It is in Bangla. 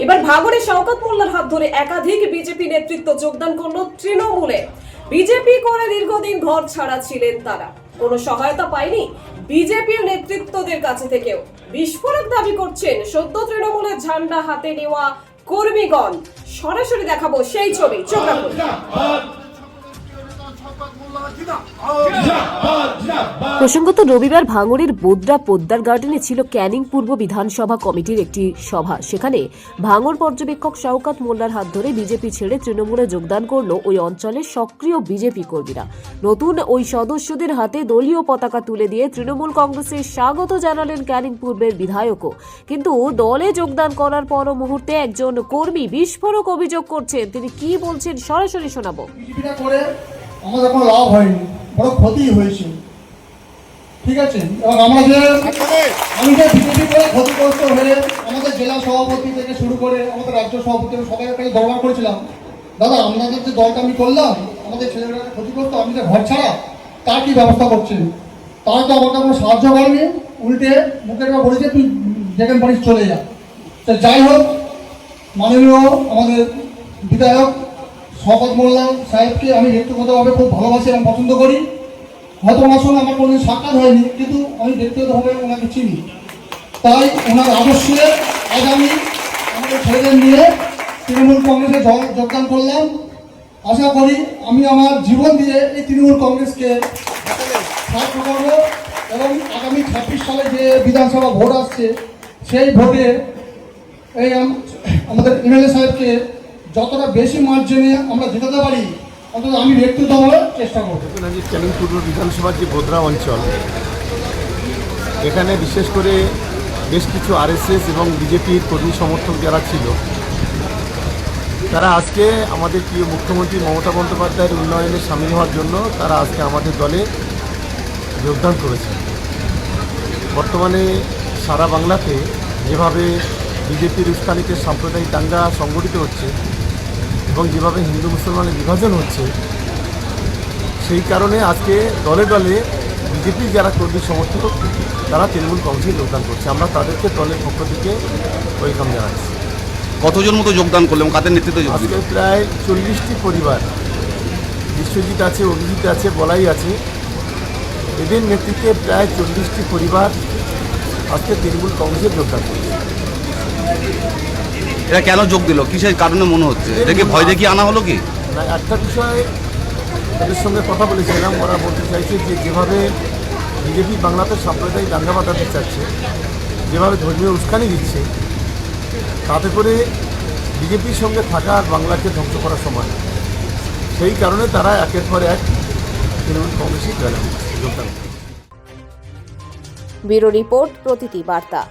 এবার ভাঙড়ে শওকত মোল্লার হাত ধরে একাধিক বিজেপি নেতৃত্ব যোগদান করলো তৃণমূলে। বিজেপি করে দীর্ঘদিন ঘর ছাড়া ছিলেন তারা, কোনো সহায়তা পায়নি বিজেপির নেতৃত্বদের কাছে থেকেও। বিস্ফোরক দাবি করছেন সদ্য তৃণমূলের ঝান্ডা হাতে নেওয়া কর্মীগণ। সরাসরি দেখাবো সেই ছবি, চোখ রাখুন। প্রসঙ্গত রবিবার ভাঙড়ের বোদরা পোদ্দার গার্ডেনে ছিল ক্যানিং পূর্ব বিধানসভা কমিটির একটি সভা। সেখানে ভাঙড় পর্যবেক্ষক শওকত মোল্লার হাত ধরে বিজেপি ছেড়ে তৃণমূলে যোগদান করল ওই অঞ্চলের সক্রিয় বিজেপি কর্মীরা। নতুন ওই সদস্যদের হাতে দলীয় পতাকা তুলে দিয়ে তৃণমূল কংগ্রেসের স্বাগত জানালেন ক্যানিং পূর্বের বিধায়কও। কিন্তু দলে যোগদান করার পর মুহূর্তে একজন কর্মী বিস্ফোরক অভিযোগ করছেন। তিনি কি বলছেন সরাসরি শোনাবো। আমাদের কোনো লাভ হয়নি, বড় ক্ষতি হয়েছে, ঠিক আছে। এবং আমি যে বিজেপি করে ক্ষতিগ্রস্ত হয়ে আমাদের জেলা সভাপতি থেকে শুরু করে আমাদের রাজ্য সভাপতি সবাই কাছে দরবার করেছিলাম, দাদা আপনাদের যে দলটা আমি করলাম আমাদের ছেলেমেয়েরা ক্ষতিগ্রস্ত, আপনি যে ঘর ছাড়া তার কি ব্যবস্থা করছেন? তারা তো আমাকে কোনো সাহায্য করেনি, উল্টে মুখের বা বলেছে তুই যেখানে পারিস চলে যা। তো যাই হোক, মাননীয় আমাদের বিধায়ক শওকত মোল্লা সাহেবকে আমি ব্যক্তিগতভাবে খুব ভালোবাসি এবং পছন্দ করি। হয়তো ওনার সঙ্গে আমার কোনোদিন সাক্ষাৎ হয়নি, কিন্তু আমি ব্যক্তিগতভাবে ওনাকে চিনি। তাই ওনার আদর্শে আজ আমি আমাদের ছেলেদের নিয়ে তৃণমূল কংগ্রেসে যোগদান করলাম। আশা করি আমি আমার জীবন দিয়ে এই তৃণমূল কংগ্রেসকে সাহায্য করব এবং আগামী 26 সালে যে বিধানসভা ভোট আসছে সেই ভোটে এই আমাদের এমএলএ সাহেবকে যতটা বেশি মার্জিনে আমরা জেতাতে পারি, অন্তত আমি ব্যক্তিগতভাবে চেষ্টা করব। ক্যানিং পূর্ব বিধানসভার যে বোদরা অঞ্চল, এখানে বিশেষ করে বেশ কিছু আরএসএস এবং বিজেপির কর্মী সমর্থক যারা ছিল, তারা আজকে আমাদের প্রিয় মুখ্যমন্ত্রী মমতা বন্দ্যোপাধ্যায়ের উন্নয়নে সামিল হওয়ার জন্য তারা আজকে আমাদের দলে যোগদান করেছেন। বর্তমানে সারা বাংলাতে যেভাবে বিজেপির উস্কানিতে সাম্প্রদায়িক দাঙ্গা সংগঠিত হচ্ছে এবং যেভাবে হিন্দু মুসলমানের বিভাজন হচ্ছে, সেই কারণে আজকে দলে দলে বিজেপির যারা কর্মী সমর্থক তারা তৃণমূল কংগ্রেসে যোগদান করছে। আমরা তাদেরকে দলের পক্ষ থেকে ওয়েলকাম জানাচ্ছি। কতজন মতো যোগদান করলেন, কাদের নেতৃত্বে আজকে প্রায় 40টি পরিবার, বিশ্বজিৎ আছে, অভিজিৎ আছে, বলাই আছে, এদের নেতৃত্বে প্রায় 40টি পরিবার আজকে তৃণমূল কংগ্রেসে যোগদান করছে। এরা কেন যোগ দিল, কিসের কারণে মনে হচ্ছে? এটাকে ভয় দেখিয়ে আনা হলো কি? না, একটা বিষয় তাদের সঙ্গে কথা বলেছিলাম, ওরা বলতে চাইছে যে যেভাবে বিজেপি বাংলাতে সাম্প্রদায়িক দাঙ্গা বাঁধাতে চাচ্ছে, যেভাবে ধর্মীয় উস্কানি দিচ্ছে, তাতে করে বিজেপির সঙ্গে থাকা আর বাংলাকে ধ্বংস করা সমান। সেই কারণে তারা একের পর এক তৃণমূল কংগ্রেসে যোগদান করছে। ব্যুরো রিপোর্ট, প্রতিটি বার্তা।